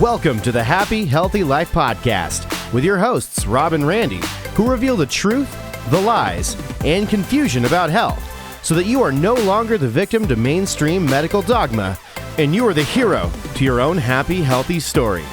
Welcome to the Happy, Healthy Life Podcast with your hosts, Rob and Randy, who reveal the truth, the lies, and confusion about health so that you are no longer the victim to mainstream medical dogma and you are the hero to your own happy, healthy story.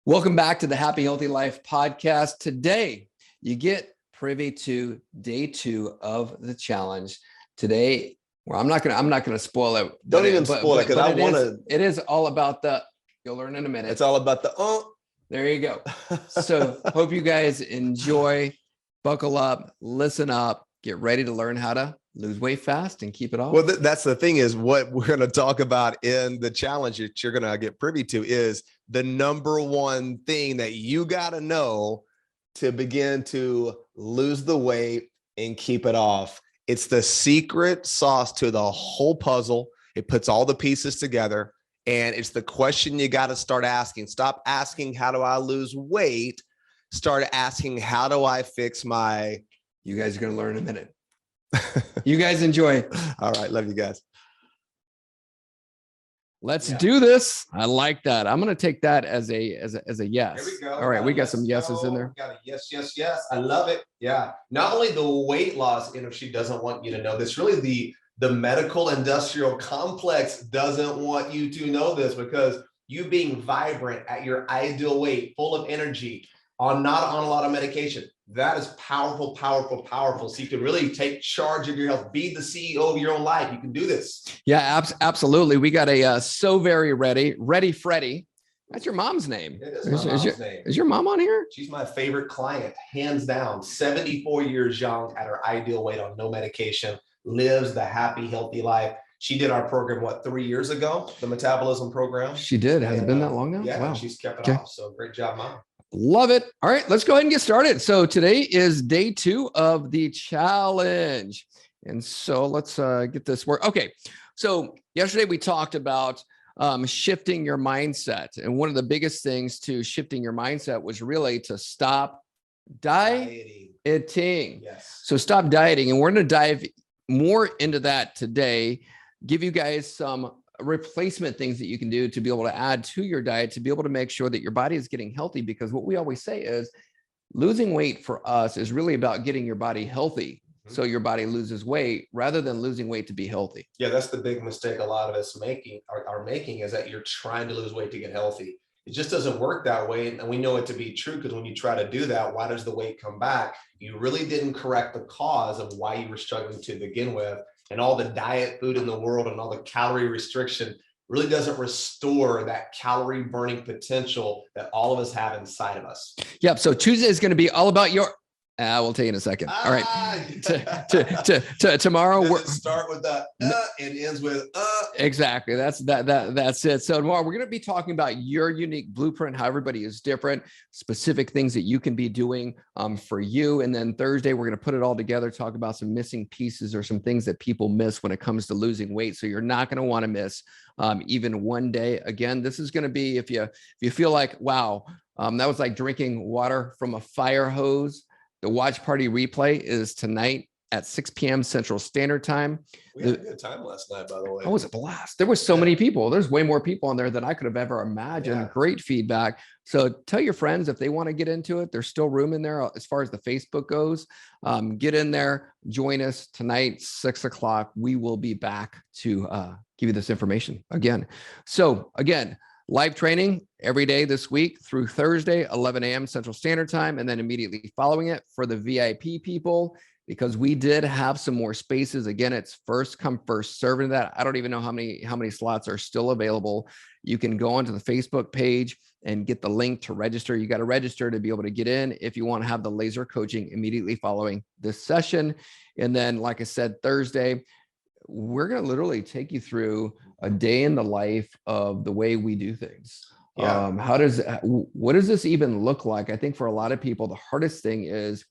Welcome back to the Happy, Healthy Life Podcast. Today, you get privy to day 2 of the challenge. Today, well, I'm not gonna spoil it. Don't even spoil it because I want to. It is all about the. You'll learn in a minute. It's all about the. There you go. So hope you guys enjoy. Buckle up, listen up, get ready to learn how to lose weight fast and keep it off. Well, that's the thing is what we're going to talk about in the challenge that you're going to get privy to is the number one thing that you got to know to begin to lose the weight and keep it off. It's the secret sauce to the whole puzzle. It puts all the pieces together, and it's the question you got to start asking. Stop asking, how do I lose weight? Start asking, how do I fix my... You guys are going to learn in a minute. You guys enjoy. All right. Love you guys. Let's do this. I like that. I'm going to take that as a yes. Here we go. All right. We got some yeses in there. We got a yes. I love it. Yeah. Not only the weight loss, and if she doesn't want you to know this, really the medical industrial complex doesn't want you to know this, because you being vibrant at your ideal weight, full of energy, not on a lot of medication, that is powerful. So you can really take charge of your health, be the CEO of your own life. You can do this. Yeah, absolutely. We got a so very ready Freddie. That's your mom's name. It is my mom's name. Is your mom on here? She's my favorite client, hands down. 74 years young, at her ideal weight, on no medication, lives the happy, healthy life. She did our program, 3 years ago, the metabolism program. She did. Has it been that long now? Yeah, wow. She's kept it off. So great job, Mom. Love it. All right, let's go ahead and get started. So today is day 2 of the challenge. And so let's get this work. Okay. So yesterday we talked about shifting your mindset. And one of the biggest things to shifting your mindset was really to stop dieting. Yes. So stop dieting. And we're going to dive more into that today, give you guys some replacement things that you can do to be able to add to your diet, to be able to make sure that your body is getting healthy. Because what we always say is losing weight for us is really about getting your body healthy. So your body loses weight rather than losing weight to be healthy. Yeah, that's the big mistake a lot of us are making is that you're trying to lose weight to get healthy. It just doesn't work that way. And we know it to be true, because when you try to do that, why does the weight come back? You really didn't correct the cause of why you were struggling to begin with. And all the diet food in the world and all the calorie restriction really doesn't restore that calorie burning potential that all of us have inside of us. Yep. So Tuesday is going to be all about your... we'll tell you in a second. All right. Tomorrow we're start with that and ends with Exactly. That's it. So tomorrow we're going to be talking about your unique blueprint, how everybody is different, specific things that you can be doing for you. And then Thursday we're going to put it all together, talk about some missing pieces or some things that people miss when it comes to losing weight. So you're not going to want to miss even one day. Again, this is going to be if you feel like, wow, that was like drinking water from a fire hose. The watch party replay is tonight at 6 p.m. Central Standard Time. We had a good time last night, by the way. It was a blast. There were so many people. There's way more people on there than I could have ever imagined. Yeah. Great feedback. So tell your friends if they want to get into it. There's still room in there as far as the Facebook goes. Get in there. Join us tonight, 6 o'clock. We will be back to give you this information again. So again, live training every day this week through Thursday, 11 a.m. Central Standard Time, and then immediately following it for the VIP people, because we did have some more spaces. Again, it's first come, first serve into that. I don't even know how many slots are still available. You can go onto the Facebook page and get the link to register. You got to register to be able to get in if you want to have the laser coaching immediately following this session. And then, like I said, Thursday, we're going to literally take you through a day in the life of the way we do things. Yeah. What does this even look like? I think for a lot of people, the hardest thing is,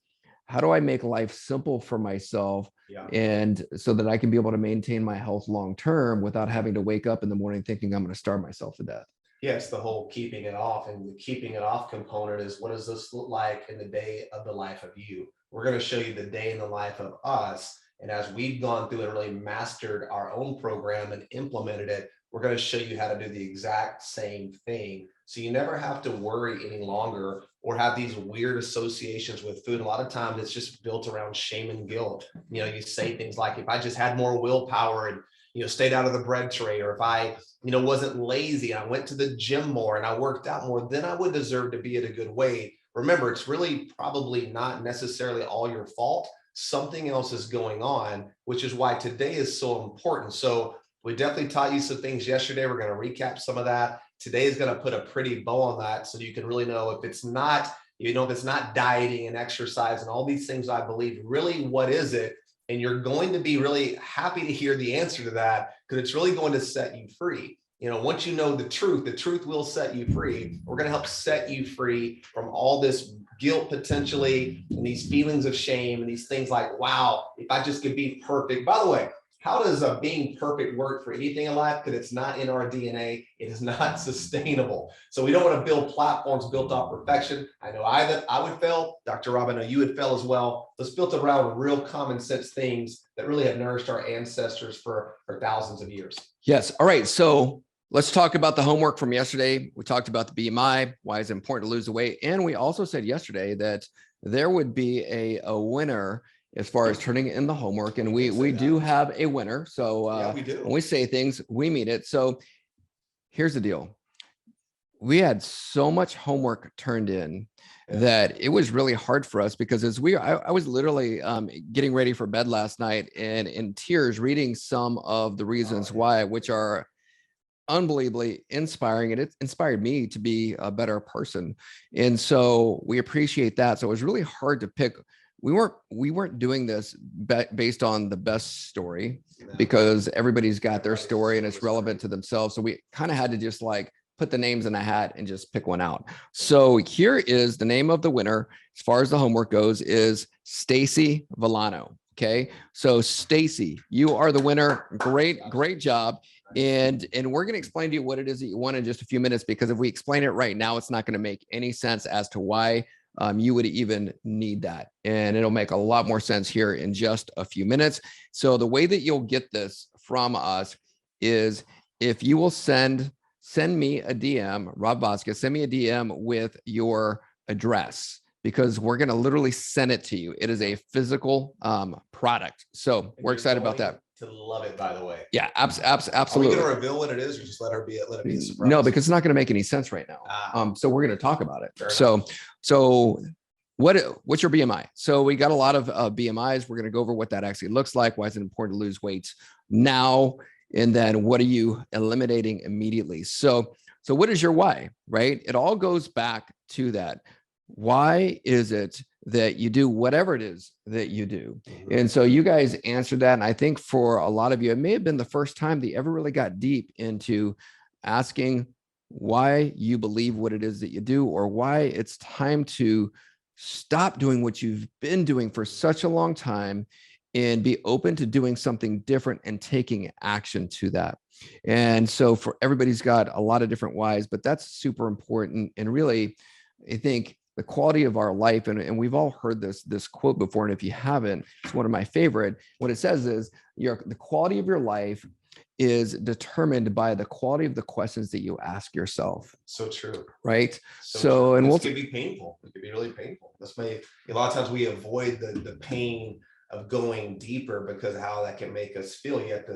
how do I make life simple for myself? Yeah. And so that I can be able to maintain my health long-term without having to wake up in the morning thinking I'm going to starve myself to death. Yes, the whole keeping it off, and the keeping it off component is, what does this look like in the day of the life of you? We're going to show you the day in the life of us. And as we've gone through and really mastered our own program and implemented it, we're going to show you how to do the exact same thing. So you never have to worry any longer or have these weird associations with food. A lot of times it's just built around shame and guilt. You say things like, if I just had more willpower and, stayed out of the bread tray, or if I, wasn't lazy and I went to the gym more and I worked out more, then I would deserve to be at a good weight. Remember, it's really probably not necessarily all your fault. Something else is going on, which is why today is so important. So we definitely taught you some things yesterday. We're going to recap some of that. Today is going to put a pretty bow on that, so you can really know if it's not, if it's not dieting and exercise and all these things, I believe, really, what is it? And you're going to be really happy to hear the answer to that, because it's really going to set you free. Once you know the truth will set you free. We're going to help set you free from all this guilt potentially, and these feelings of shame, and these things like, wow, if I just could be perfect. By the way, how does being perfect work for anything in life? Because it's not in our DNA. It is not sustainable. So we don't want to build platforms built off perfection. I know I would fail. Dr. Rob, I know you would fail as well. Let's build around real common sense things that really have nourished our ancestors for thousands of years. Yes. All right. So let's talk about the homework from yesterday. We talked about the BMI, why it's important to lose the weight. And we also said yesterday that there would be a winner as far as turning in the homework. And we do have a winner. So yeah, we do. When we say things, we mean it. So here's the deal. We had so much homework turned in that it was really hard for us, because I was literally getting ready for bed last night and in tears reading some of the reasons why, which are unbelievably inspiring, and it inspired me to be a better person. And so we appreciate that. So it was really hard to pick. We weren't doing this based on the best story, because everybody's got their story and it's relevant to themselves. So we kind of had to just put the names in a hat and just pick one out. So here is the name of the winner, as far as the homework goes, is Stacy Villano. Okay. So Stacy, you are the winner. Great job. And we're going to explain to you what it is that you want in just a few minutes, because if we explain it right now, it's not going to make any sense as to why you would even need that. And it'll make a lot more sense here in just a few minutes. So the way that you'll get this from us is if you will send me a DM, Rob Vasquez, send me a DM with your address, because we're going to literally send it to you. It is a physical product. So we're excited about that. To love it, by the way. Yeah, absolutely. Are we going to reveal what it is, or just let it be a surprise? No, because it's not going to make any sense right now. So we're going to talk about it. So what's your BMI? So we got a lot of BMIs. We're going to go over what that actually looks like. Why is it important to lose weight now? And then what are you eliminating immediately? So what is your why, right? It all goes back to that. Why is it that you do whatever it is that you do? And so you guys answered that. And I think for a lot of you, it may have been the first time that you ever really got deep into asking why you believe what it is that you do, or why it's time to stop doing what you've been doing for such a long time and be open to doing something different and taking action to that. And so for everybody's got a lot of different whys, but that's super important. And really, I think the quality of our life, and we've all heard this quote before, and if you haven't, it's one of my favorite. What it says is the quality of your life is determined by the quality of the questions that you ask yourself. So true. Right. So and it could be painful. It could be really painful. A lot of times we avoid the pain of going deeper because of how that can make us feel. Yet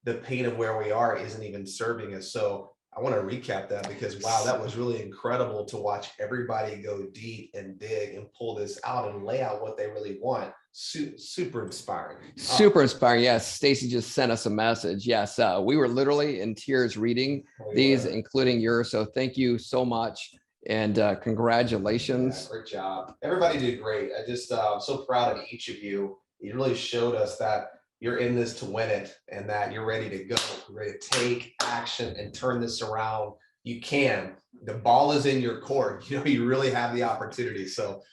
the pain of where we are isn't even serving us. So I want to recap that, because wow, that was really incredible to watch everybody go deep and dig and pull this out and lay out what they really want. Super inspiring. Super inspiring. Yes. Stacy just sent us a message. Yes. We were literally in tears reading these, including yours. So thank you so much. And congratulations. Yeah, great job. Everybody did great. I'm so proud of each of you. You really showed us that you're in this to win it, and that you're ready to go, you're ready to take action and turn this around. You can. The ball is in your court. You really have the opportunity. So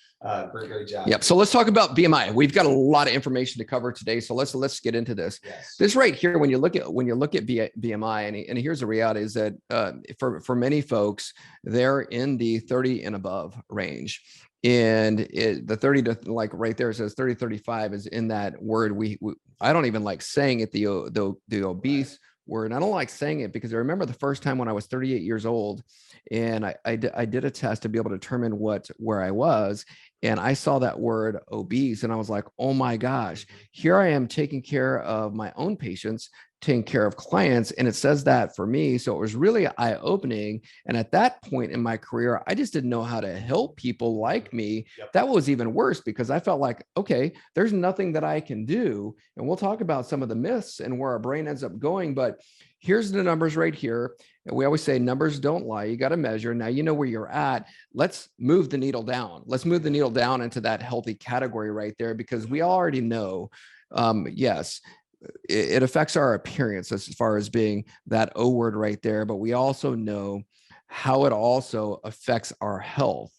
great job. Yep. So let's talk about BMI. We've got a lot of information to cover today. So let's get into this. Yes. This right here, when you look at BMI, and here's the reality is that for many folks, they're in the 30 and above range. And the 30 to like right there, it says 30, 35 is in that word. I don't even like saying it, the obese word. And I don't like saying it because I remember the first time when I was 38 years old and I did a test to be able to determine where I was. And I saw that word obese and I was like, oh my gosh, here I am taking care of my own patients, taking care of clients. And it says that for me. So it was really eye-opening. And at that point in my career, I just didn't know how to help people like me. Yep. That was even worse because I felt like, okay, there's nothing that I can do. And we'll talk about some of the myths and where our brain ends up going. But here's the numbers right here. And we always say numbers don't lie. You got to measure. Now you know where you're at. Let's move the needle down. Let's move the needle down into that healthy category right there, because we already know, yes, it affects our appearance as far as being that O word right there. But we also know how it also affects our health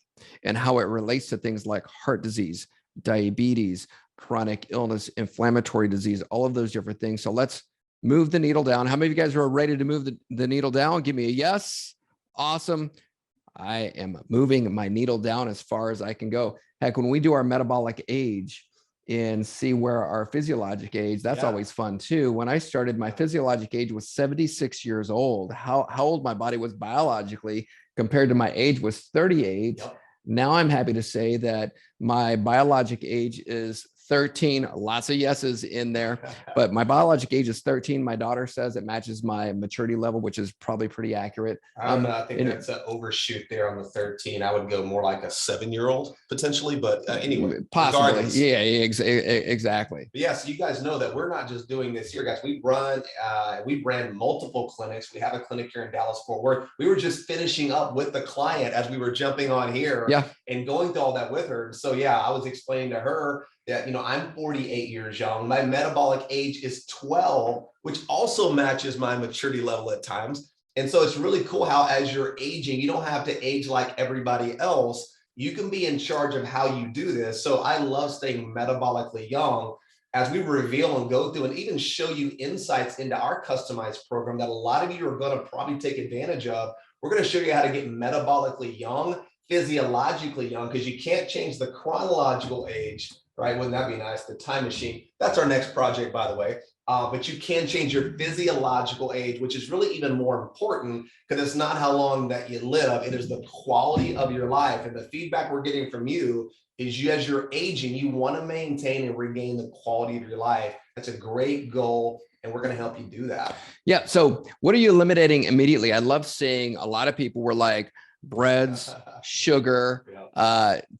and how it relates to things like heart disease, diabetes, chronic illness, inflammatory disease, all of those different things. So let's move the needle down. How many of you guys are ready to move the needle down? Give me a yes. Awesome. I am moving my needle down as far as I can go. Heck, when we do our metabolic age and see where our physiologic age, that's always fun too. When I started, my physiologic age was 76 years old. How old my body was biologically compared to my age was 38. Yep. Now I'm happy to say that my biologic age is 13, lots of yeses in there, but my biologic age is 13. My daughter says it matches my maturity level, which is probably pretty accurate. I don't know. I think that's an overshoot there on the 13. I would go more like a 7-year-old potentially, but anyway, possibly. regardless. Yeah, exactly. But yeah, so you guys know that we're not just doing this here, guys. We ran multiple clinics. We have a clinic here in Dallas Fort Worth. We were just finishing up with the client as we were jumping on here and going through all that with her. So yeah, I was explaining to her that, I'm 48 years young. My metabolic age is 12, which also matches my maturity level at times. And so it's really cool how as you're aging, you don't have to age like everybody else. You can be in charge of how you do this. So I love staying metabolically young as we reveal and go through and even show you insights into our customized program that a lot of you are going to probably take advantage of. We're going to show you how to get metabolically young, physiologically young, because you can't change the chronological age, right? Wouldn't that be nice? The time machine. That's our next project, by the way. But you can change your physiological age, which is really even more important because it's not how long that you live. It is the quality of your life. And the feedback we're getting from you is as you're aging, you want to maintain and regain the quality of your life. That's a great goal. And we're going to help you do that. Yeah. So what are you eliminating immediately? I love seeing a lot of people were like breads, sugar,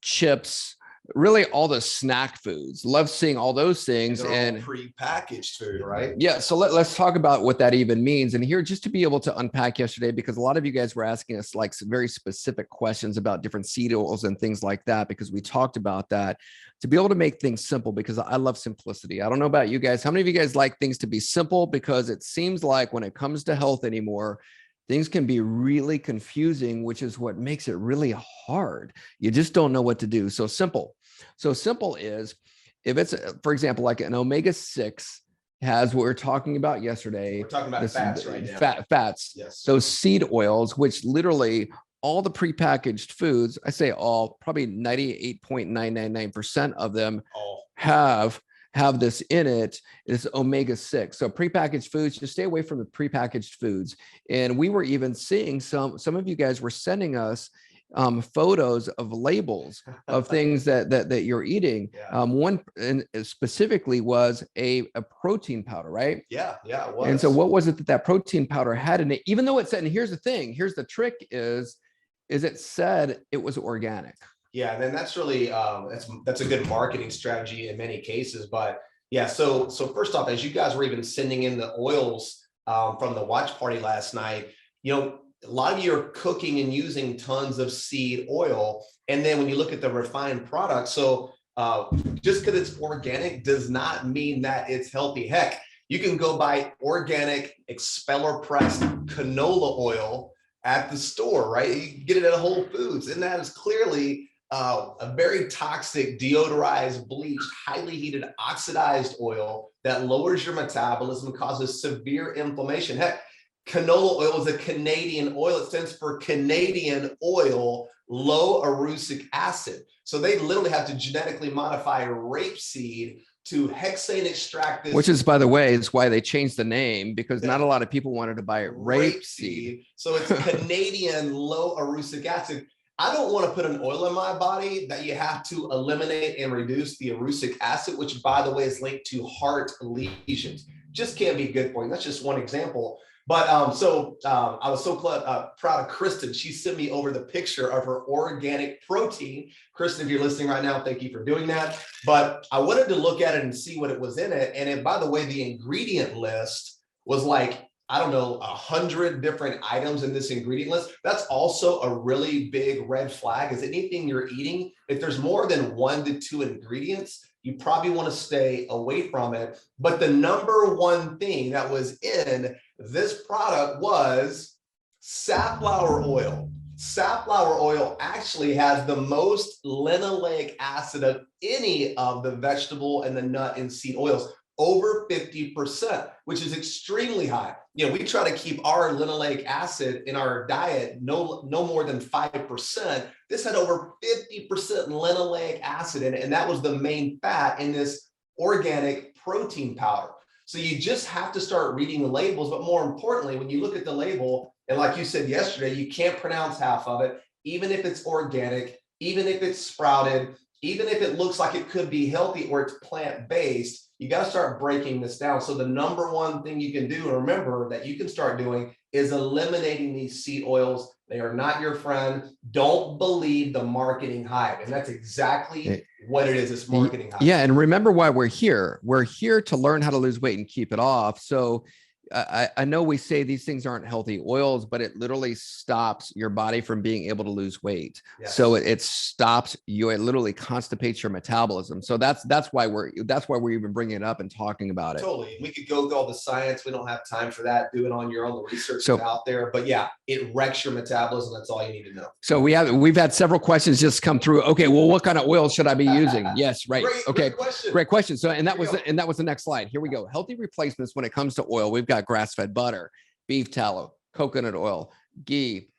chips, really all the snack foods. Love seeing all those things and pre-packaged food, right? Yeah. So let's talk about what that even means. And here, just to be able to unpack yesterday, because a lot of you guys were asking us like some very specific questions about different seed oils and things like that, because we talked about that, to be able to make things simple, because I love simplicity. I don't know about you guys. How many of you guys like things to be simple? Because it seems like when it comes to health anymore, things can be really confusing, which is what makes it really hard. You just don't know what to do. So simple. So simple is, if it's, for example, like an omega-6 has what we were talking about yesterday. We're talking about fats right now. Fats. Yes. Those seed oils, which literally all the prepackaged foods, I say all, probably 98.999% of them have this in it. It's omega-6. So prepackaged foods, just stay away from the prepackaged foods. And we were even seeing some of you guys were sending us photos of labels of things that you're eating. One specifically was a protein powder, right? Yeah, it was. And so what was it that protein powder had in it? Even though it said, and here's the thing, here's the trick is it said it was organic. Yeah, and then that's really that's a good marketing strategy in many cases. But yeah, so first off, as you guys were even sending in the oils from the watch party last night, a lot of you are cooking and using tons of seed oil. And then when you look at the refined product, so just because it's organic does not mean that it's healthy. Heck, you can go buy organic expeller pressed canola oil at the store, right? You can get it at Whole Foods. And that is clearly a very toxic, deodorized, bleached, highly heated, oxidized oil that lowers your metabolism, causes severe inflammation. Heck, canola oil is a Canadian oil. It stands for Canadian oil, low erucic acid. So they literally have to genetically modify rapeseed to hexane extract this. Which is, by the way, is why they changed the name, because not a lot of people wanted to buy rapeseed. So it's Canadian low erucic acid. I don't want to put an oil in my body that you have to eliminate and reduce the erucic acid, which, by the way, is linked to heart lesions. Just can't be good for you. That's just one example. But I was so proud of Kristen. She sent me over the picture of her organic protein. Kristen, if you're listening right now, thank you for doing that. But I wanted to look at it and see what it was in it. And by the way, the ingredient list was like, I don't know, 100 different items in this ingredient list. That's also a really big red flag. Is anything you're eating, if there's more than 1 to 2 ingredients, you probably want to stay away from it. But the number one thing that was in this product was safflower oil. Safflower oil actually has the most linoleic acid of any of the vegetable and the nut and seed oils, over 50%, which is extremely high. You know, we try to keep our linoleic acid in our diet no more than 5%. This had over 50% linoleic acid in it, and that was the main fat in this organic protein powder. So you just have to start reading the labels, but more importantly, when you look at the label, and like you said yesterday, you can't pronounce half of it, even if it's organic, even if it's sprouted, even if it looks like it could be healthy or it's plant-based. You got to start breaking this down. So the number one thing you can do, and remember that you can start doing, is eliminating these seed oils. They are not your friend. Don't believe the marketing hype. And that's exactly what it is. It's marketing hype. Yeah. And remember why we're here. We're here to learn how to lose weight and keep it off. So I know we say these things aren't healthy oils, but it literally stops your body from being able to lose weight. Yes. So it stops you. It literally constipates your metabolism. So that's why we're even bringing it up and talking about it. Totally. We could go through all the science. We don't have time for that. Do it on your own. The research is out there. But yeah, it wrecks your metabolism. That's all you need to know. So we've had several questions just come through. Okay, well, what kind of oil should I be using? Yes, right. Great question. So and that was the next slide. Here we go. Healthy replacements when it comes to oil. We've got grass-fed butter, beef tallow, coconut oil, ghee,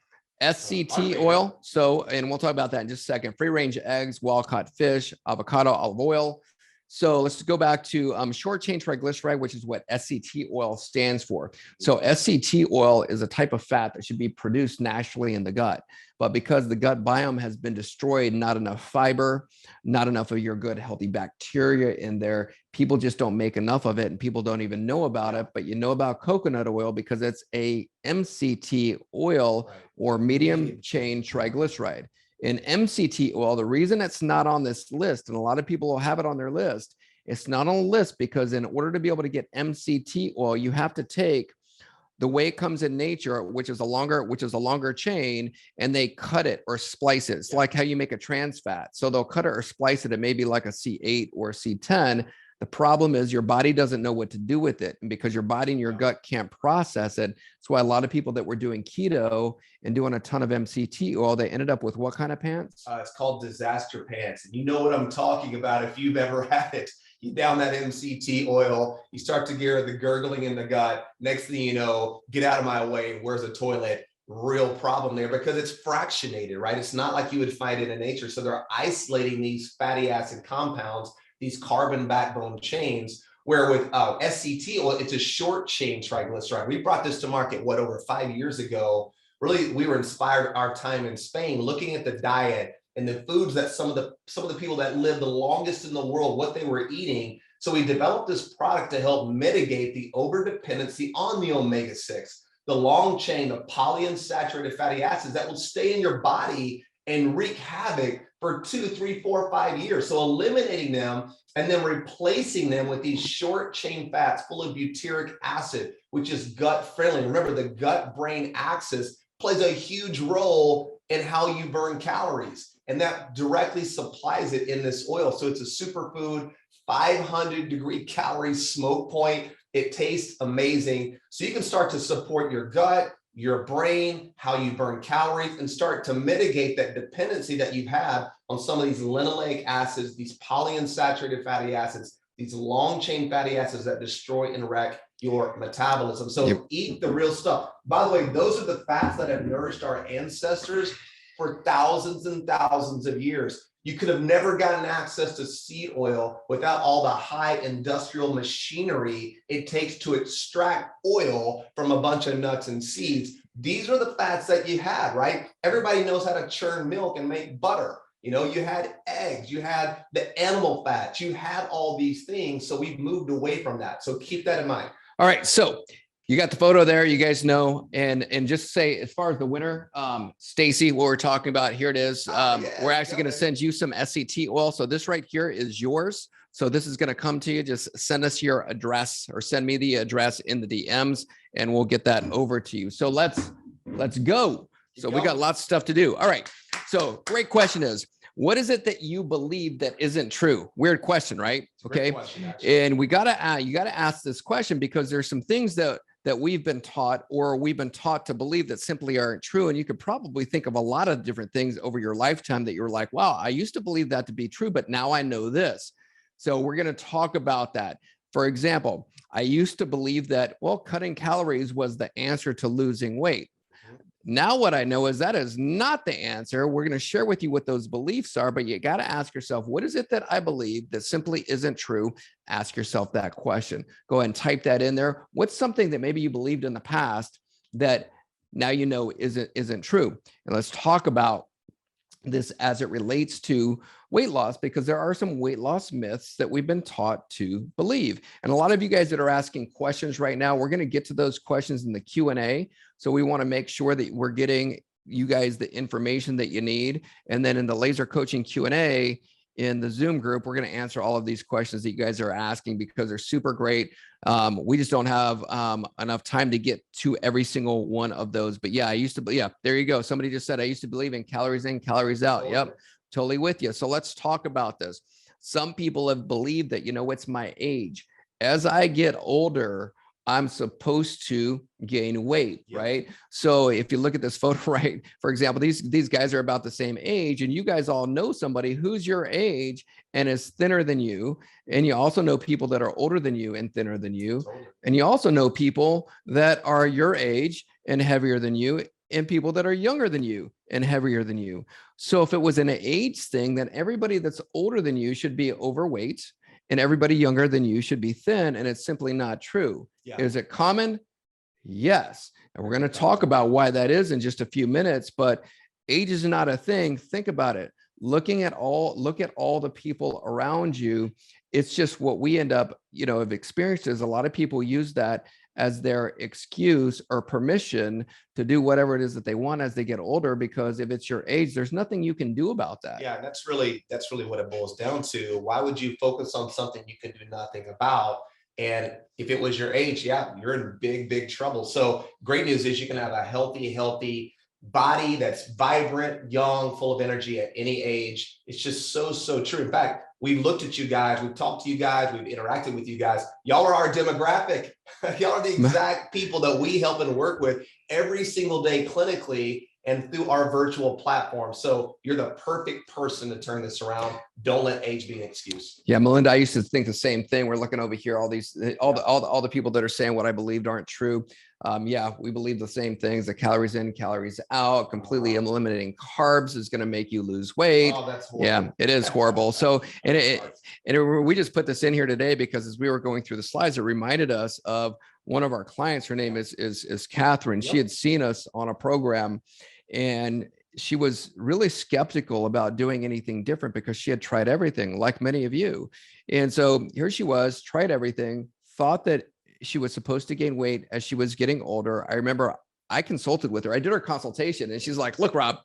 SCT oil. So, and we'll talk about that in just a second. Free-range eggs, wild-caught fish, avocado, olive oil. So let's go back to short-chain triglyceride, which is what SCT oil stands for. So SCT oil is a type of fat that should be produced naturally in the gut. But because the gut biome has been destroyed, not enough fiber, not enough of your good healthy bacteria in there, people just don't make enough of it, and people don't even know about it. But you know about coconut oil because it's a MCT oil, or medium chain triglyceride. In MCT oil, the reason it's not on this list, and a lot of people will have it on their list, it's not on the list because in order to be able to get MCT oil, you have to take the way it comes in nature, which is a longer chain, and they cut it or splice it. It's like how you make a trans fat. So they'll cut it or splice it at maybe like a C8 or C10. The problem is your body doesn't know what to do with it. And because your body and your gut can't process it, that's why a lot of people that were doing keto and doing a ton of MCT oil, they ended up with what kind of pants? It's called disaster pants. And you know what I'm talking about if you've ever had it. You down that MCT oil, you start to get the gurgling in the gut. Next thing you know, get out of my way. Where's the toilet? Real problem there because it's fractionated, right? It's not like you would find it in nature. So they're isolating these fatty acid compounds, these carbon backbone chains, where with SCT oil, it's a short chain triglyceride. We brought this to market, over 5 years ago. Really, we were inspired our time in Spain, looking at the diet and the foods that some of the people that lived the longest in the world, what they were eating. So we developed this product to help mitigate the overdependency on the omega-6, the long chain, the polyunsaturated fatty acids that will stay in your body and wreak havoc for 2, 3, 4, 5 years. So eliminating them and then replacing them with these short chain fats full of butyric acid, which is gut friendly. Remember, the gut-brain axis plays a huge role in how you burn calories, and that directly supplies it in this oil. So it's a superfood, 500-degree calorie smoke point. It tastes amazing. So you can start to support your gut, your brain, how you burn calories, and start to mitigate that dependency that you've had on some of these linoleic acids, these polyunsaturated fatty acids, these long chain fatty acids that destroy and wreck your metabolism. So eat the real stuff. By the way, those are the fats that have nourished our ancestors for thousands and thousands of years. You could have never gotten access to seed oil without all the high industrial machinery it takes to extract oil from a bunch of nuts and seeds. These are the fats that you had, right? Everybody knows how to churn milk and make butter. You know, you had eggs, you had the animal fats, you had all these things. So we've moved away from that. So keep that in mind. All right. So you got the photo there, you guys know, and just say, as far as the winner, Stacy, what we're talking about, here it is. We're actually going to send you some SCT oil. So this right here is yours. So this is going to come to you. Just send us your address, or send me the address in the DMs, and we'll get that over to you. So let's go. So we got lots of stuff to do. All right. So great question is, what is it that you believe that isn't true? Weird question, right? Okay. And you got to ask this question, because there's some things that we've been taught, or we've been taught to believe, that simply aren't true. And you could probably think of a lot of different things over your lifetime that you're like, wow, I used to believe that to be true, but now I know this. So we're going to talk about that. For example, I used to believe that, well, cutting calories was the answer to losing weight. Now what I know is that is not the answer. We're going to share with you what those beliefs are, but you got to ask yourself, what is it that I believe that simply isn't true? Ask yourself that question. Go ahead and type that in there. What's something that maybe you believed in the past that now you know isn't true? And let's talk about this as it relates to weight loss, because there are some weight loss myths that we've been taught to believe. And a lot of you guys that are asking questions right now, we're going to get to those questions in the Q&A. So we want to make sure that we're getting you guys the information that you need. And then in the laser coaching Q&A in the Zoom group, we're going to answer all of these questions that you guys are asking, because they're super great. We just don't have enough time to get to every single one of those. But yeah, there you go. Somebody just said, I used to believe in calories in, calories out. Yep, totally with you. So let's talk about this. Some people have believed that, it's my age. As I get older, I'm supposed to gain weight, right? So if you look at this photo, right, for example, these guys are about the same age, and you guys all know somebody who's your age and is thinner than you. And you also know people that are older than you and thinner than you. And you also know people that are your age and heavier than you, and people that are younger than you and heavier than you. So if it was an age thing, then everybody that's older than you should be overweight, and everybody younger than you should be thin. And it's simply not true. Is it common? Yes. And we're going to talk about why that is in just a few minutes, but age is not a thing. Think about it. Look at all the people around you. It's just what we end up, have experienced is a lot of people use that as their excuse or permission to do whatever it is that they want as they get older, because if it's your age, there's nothing you can do about that. Yeah, that's really what it boils down to. Why would you focus on something you can do nothing about? And if it was your age, you're in big trouble. So great news is you can have a healthy body that's vibrant, young, full of energy at any age. It's just so true. In fact, we've looked at you guys, we've talked to you guys, we've interacted with you guys. Y'all are our demographic. Y'all are the exact people that we help and work with every single day clinically and through our virtual platform. So you're the perfect person to turn this around. Don't let age be an excuse. Yeah, Melinda, I used to think the same thing. We're looking over here, all the people that are saying what I believed aren't true. We believe the same things: the calories in, calories out. Completely eliminating carbs is going to make you lose weight. Oh, that's horrible. Yeah, it is horrible. So, we just put this in here today because as we were going through the slides, it reminded us of one of our clients. Her name is Catherine. She had seen us on a program, and she was really skeptical about doing anything different because she had tried everything, like many of you. And so here she was, tried everything, thought that she was supposed to gain weight as she was getting older. I remember I consulted with her. I did her consultation, and she's like, look, Rob,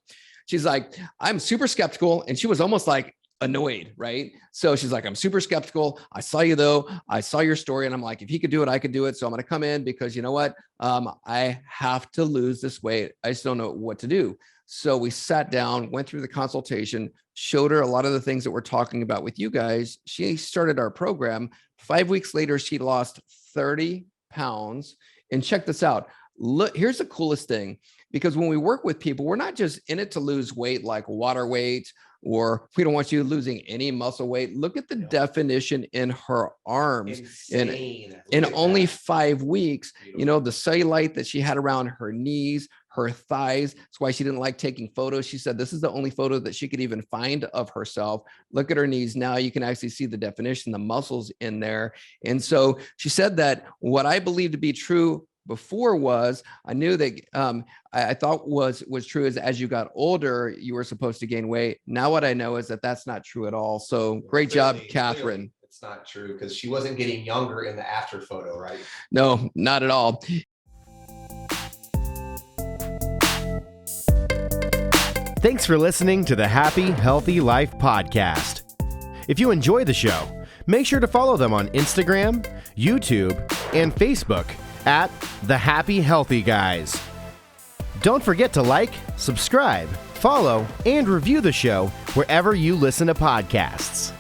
she's like, I'm super skeptical. And she was almost like annoyed, right? So she's like, I'm super skeptical. I saw you though. I saw your story. And I'm like, if he could do it, I could do it. So I'm going to come in because you know what? I have to lose this weight. I just don't know what to do. So we sat down, went through the consultation, showed her a lot of the things that we're talking about with you guys. She started our program. 5 weeks later, she lost 30 pounds. And check this out. Look, here's the coolest thing, because when we work with people, we're not just in it to lose weight like water weight, or we don't want you losing any muscle weight. Look at the definition in her arms. In only 5 weeks, the cellulite that she had around her knees, her thighs. That's why she didn't like taking photos. She said this is the only photo that she could even find of herself. Look at her knees now. You can actually see the definition, the muscles in there. And so she said that what I believe to be true before was, I knew that I thought was true is as you got older, you were supposed to gain weight. Now what I know is that that's not true at all. So great job, Catherine. It's not true because she wasn't getting younger in the after photo, right? No, not at all. Thanks for listening to the Happy Healthy Life podcast. If you enjoy the show, make sure to follow them on Instagram, YouTube, and Facebook at The Happy Healthy Guys. Don't forget to like, subscribe, follow, and review the show wherever you listen to podcasts.